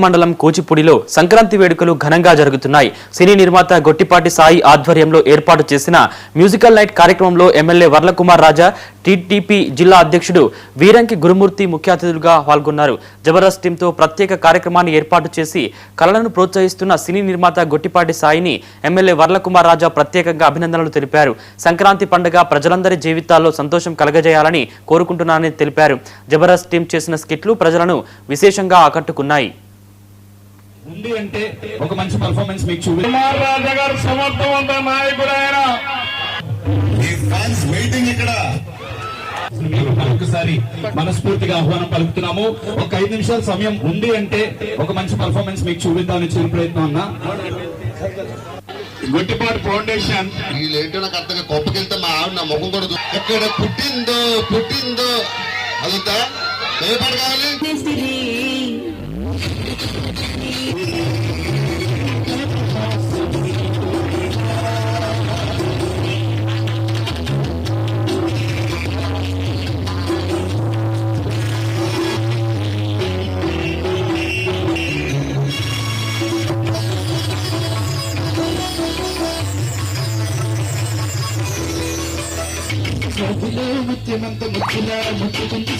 మండలం కూచిపూడిలో సంక్రాంతి వేడుకలు ఘనంగా జరుగుతున్నాయి. సినీ నిర్మాత గొట్టిపాటి సాయి ఆధ్వర్యంలో ఏర్పాటు చేసిన మ్యూజికల్ నైట్ కార్యక్రమంలో ఎమ్మెల్యే వర్లకుమార్ రాజా, టీడీపీ జిల్లా అధ్యక్షుడు వీరంకి గురుమూర్తి ముఖ్య అతిథులుగా పాల్గొన్నారు. జబర్దస్త్ టీంతో ప్రత్యేక కార్యక్రమాన్ని ఏర్పాటు చేసి కళలను ప్రోత్సహిస్తున్న సినీ నిర్మాత గొట్టిపాటి సాయిని ఎమ్మెల్యే వర్లకుమార్ రాజా ప్రత్యేకంగా అభినందనలు తెలిపారు. సంక్రాంతి పండుగ ప్రజలందరి జీవితాల్లో సంతోషం కలగజేయాలని కోరుకుంటున్నానని తెలిపారు. జబర్దస్త్ టీం చేసిన స్కిట్లు ప్రజలను విశేషంగా ఆకట్టుకున్నాయి. ఉంది అంటే ఒక మంచి పర్ఫార్మెన్స్ మీకు కుమార్ రాజా గారు సమర్థవంత నాయకుడు. ఆయన ఈ ఫ్యాన్స్ వెయిటింగ్ ఇక్కడ. ఒకసారి మనస్ఫూర్తిగా ఆహ్వానం పలుకుతున్నాము. ఒక 5 నిమిషాల సమయం ఉంది అంటే ఒక మంచి పర్ఫార్మెన్స్ మీకు చూపిద్దామని చిన్న ప్రయత్నం అన్నా. గొట్టిపాటి ఫౌండేషన్ వీళ్ళేంటో నాకు అర్థంగా గొప్పకెళ్తే మా ఆవిడ నా ముఖం కూడా ఎక్కడ పుట్టిందో అదంతా ఏ పాట కావాలి. ముత్యమంత ముచ్చులా ముట్టుకుంటూ